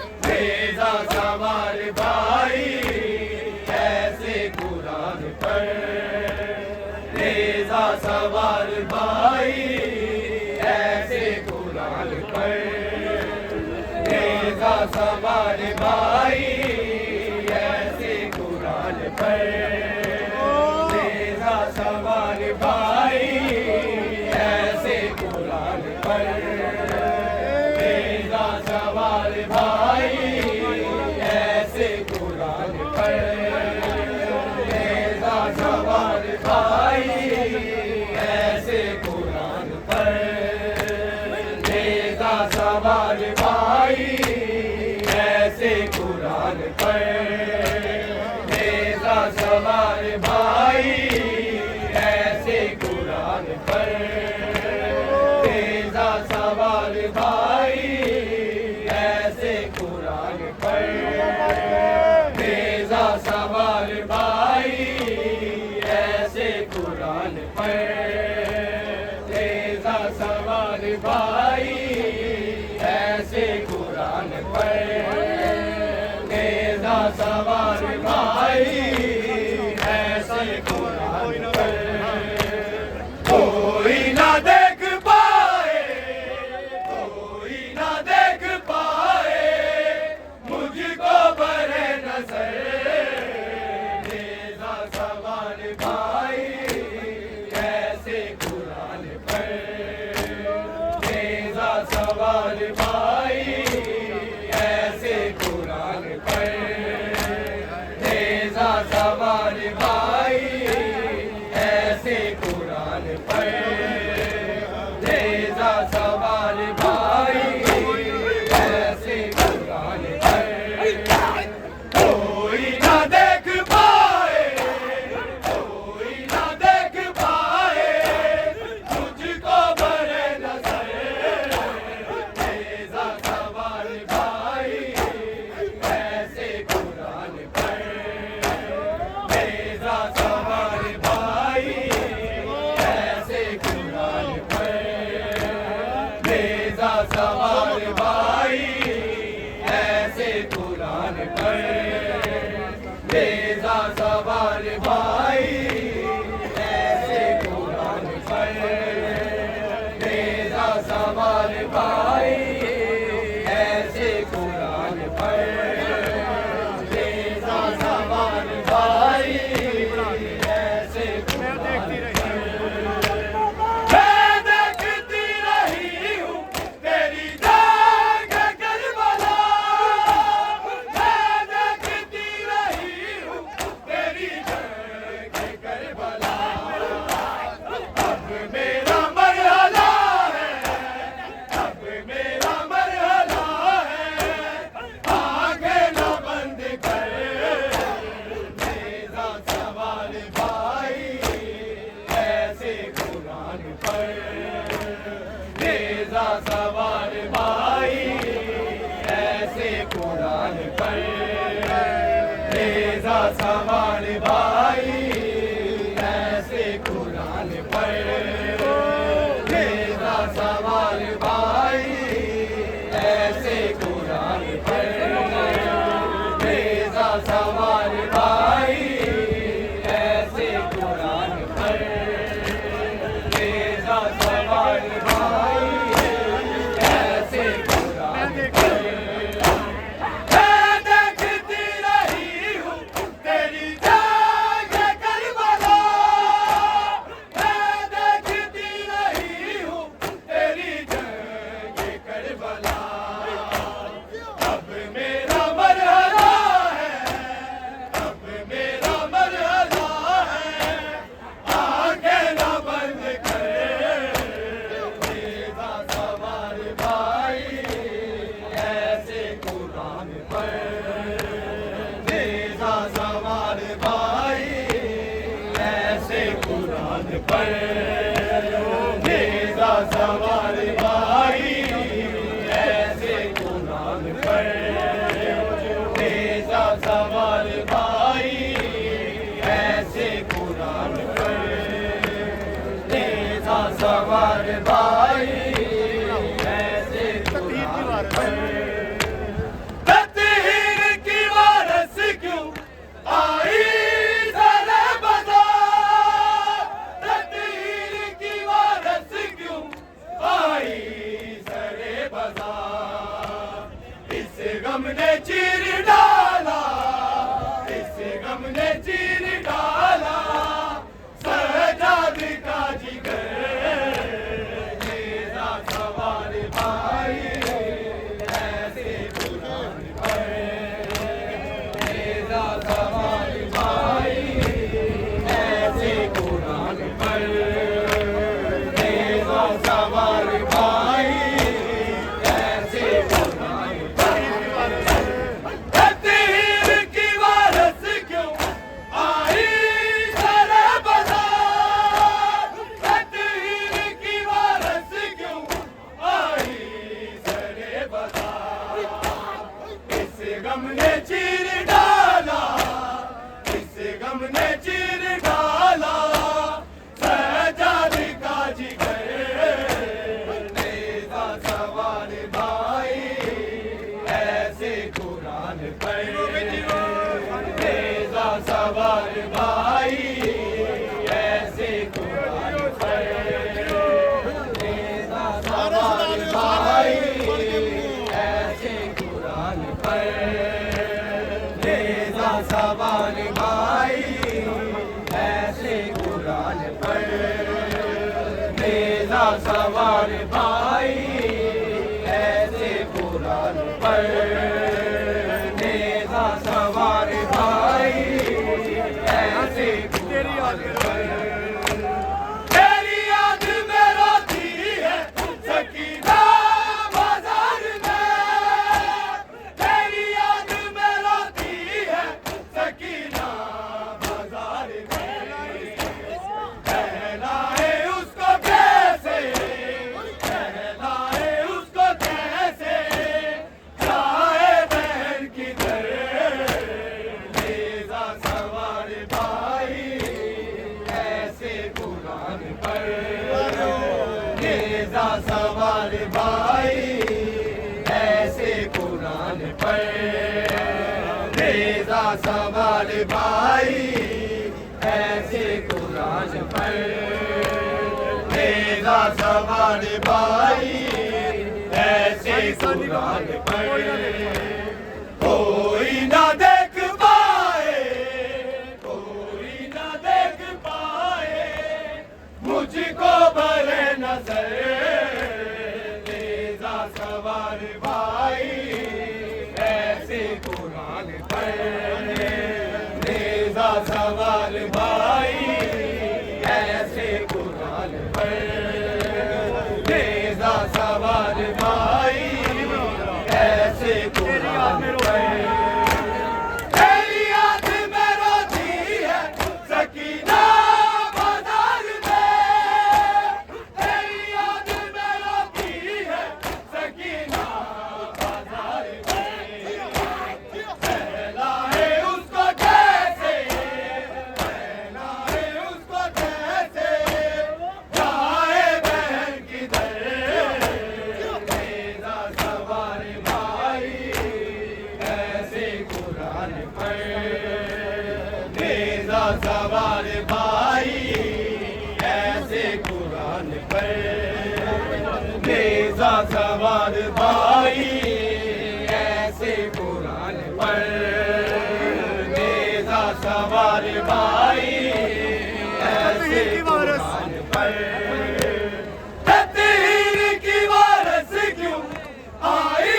सवार भाई ऐसे कुरान पर, नेज़ा सवार भाई ऐसे कुरान पर, नेज़ा सवार भाई ऐसे कुरान पर, नेज़ा सवार भाई ऐसे कुरान पर, नेज़ा सवार भाई ऐसे कुरान पर, नेज़ा सवार भाई ऐसे कुरान पर, नेज़ा सवार भाई ऐसे कुरान पर, नेज़ा सवार भाई ऐसे कुरान पर, नेज़ा सवार भाई ऐसे कुरान पर, नेज़ा सवार भाई ऐसे कुरान पर, नेज़ा सवार भाई ऐसे कुरान पर, कोई ना देख पाए, कोई ना देख पाए मुझको बरे नजर, नेज़ा सवार भाई ऐसे कुरान पर, नेज़ा सवार भाई ऐसे कुरान पर, नेज़ा सवार भाई ऐसे कुरान पर, नेज़ा सवार भाई ऐसे कुरान पर, कोई ना देख पाए, कोई ना देख पाए मुझको बरे नजर, नेज़ा सवार भाई ऐसे कुरान पर, नेज़ा सवार भाई ऐसे कुरान पर, नेज़ा सवार भाई ऐसे कुरान पर, नेज़ा सवार भाई ऐसे कुरान पर, नेज़ा सवार भाई ऐसे कुरान पर, नेज़ा सवार भाई ऐसे कुरान पर, मैं देखती रही हूँ तेरी गम ने चीर डाला, इस गम ने चीर डाला सजाद का जिगर। नेज़ा सवार भाई ऐसे कुरान पर, नेज़ा सवार भाई ऐसे कुरान पर, नेज़ा सवार भाई ऐसे कुरान पर। तकदीर की वारस क्यों आई सरे बाजार, तकदीर की वारस क्यों आई सरे बाजार। इस गम ने चीर डाला, इस गम ने चीर डाला सजाद का जिगर। नेज़ा सवार भाई ऐसे कुरान पर, नेज़ा सवार भाई ऐसे कुरान पर, नेज़ा सवार भाई ऐसे कुरान पर, नेज़ा सवार भाई ऐसे कुरान पर, नेज़ा सवार भाई ऐसे कुरान पर, नेज़ा सवार भाई ऐसे कुरान पर। तेरी याद में रोती है सकीना बाजार में, तेरी याद में रोती है सकीना बाजार में। कहलाए उसको कैसे, कहलाए उसको कैसे, जाए बहन किधर। नेज़ा सवार भाई ऐसे कुरान पर, नेज़ा सवार भाई ऐसे कुरान पर, नेज़ा सवार भाई ऐसे कुरान पर, नेज़ा सवार भाई ऐसे कुरान पर। कोई ना देख पाए, कोई ना देख पाए मुझको भले नजर। नेज़ा सवार भाई ऐसे कुरान पर, नेज़ा सवार भाई ऐसे कुरान पर, नेज़ा सवार भाई ऐसे कुरान पर। तेरी याद में रोती है सकीना बाजार में, तेरी याद में रोती है सकीना बाजार में। कहलाए उसको कैसे, कहलाए उसको कैसे, जाए बहन किधर। नेज़ा सवार भाई ऐसे कुरान पर, नेज़ा सवार भाई ऐसे कुरान पर, नेज़ा सवार भाई ऐसे कुरान पर, नेज़ा सवार भाई ऐसे कुरान पर। तकदीर की वारस क्यों आई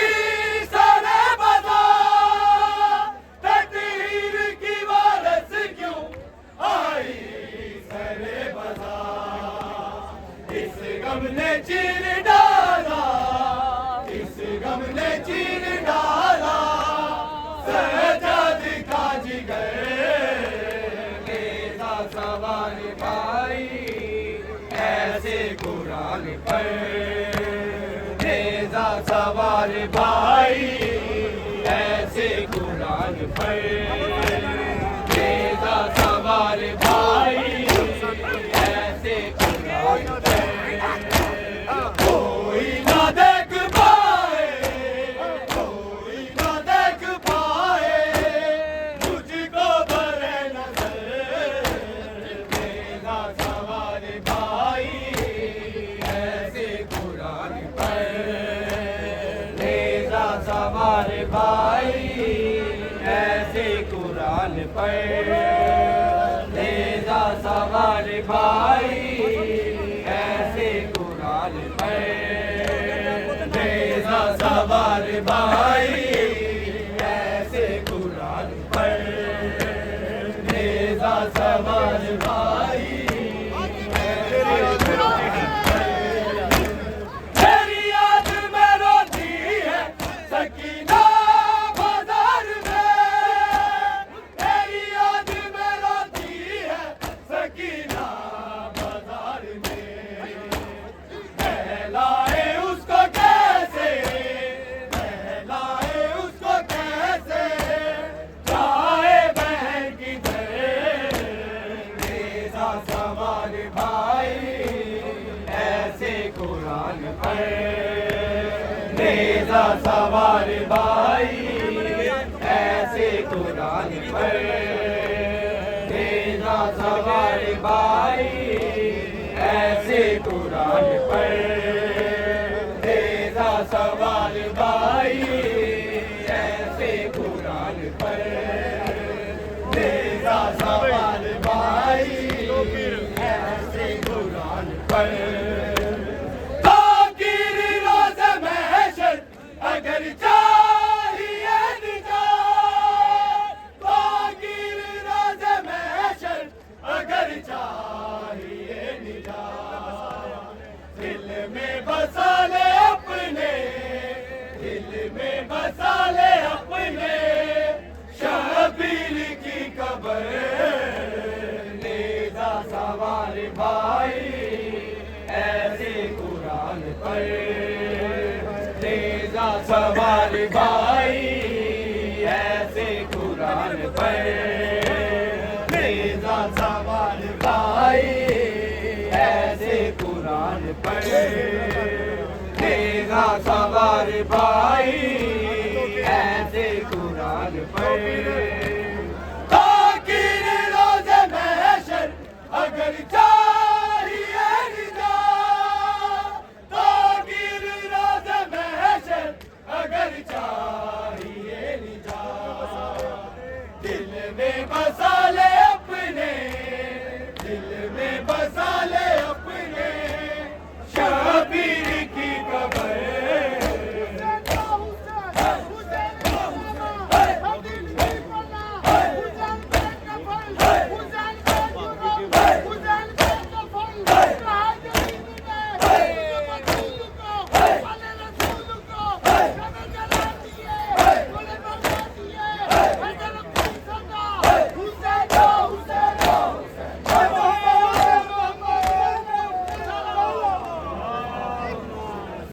सरे बाजार, तकदीर की वारस क्यों आई सरे बाजार। इस गम ने चीर डाला, इस गम ने चीर डाला सजाद का जिगर। नेज़ा सवार भाई ऐसे कुरान पर, नेज़ा सवार भाई ऐसे कुरान पर, नेज़ा सवार भाई ऐसे कुरान पर। कोई ना देख पाए, कोई ना देख पाए मुझको भले नजर। नेज़ा सवार भाई ऐसे कुरान पर, नेज़ा सवार भाई पर, नेज़ा सवार भाई ऐसे कुरान पर, नेज़ा सवार भाई ऐसे कुरान पर, नेज़ा सवार भाई सकीना बाजार में, तेरी याद में रोती है सकीना बाजार में। बहलाए उसको कैसे, बहलाए उसको कैसे, जाए बहन किधर, नेज़ा सवार भाई ऐसे कुरान पर, नेज़ा सवार भाई ऐसे कुरान पर, नेज़ा सवार भाई ऐसे कुरान पर, नेज़ा सवार भाई ऐसे कुरान पर, नेज़ा सवार भाई ऐसे कुरान पर। अगर चाहिए निजात, फाकीर रोज़े महशर, अगर चाहिए निजात, दिल में बसा ले अपने, दिल में बसा ले अपने शबीर की कब्र, नेज़ा सवार भाई ऐसे कुरान पर, नेज़ा सवार भाई ऐसे कुरान पर, नेज़ा सवार भाई ऐसे कुरान पर, नेज़ा सवार भाई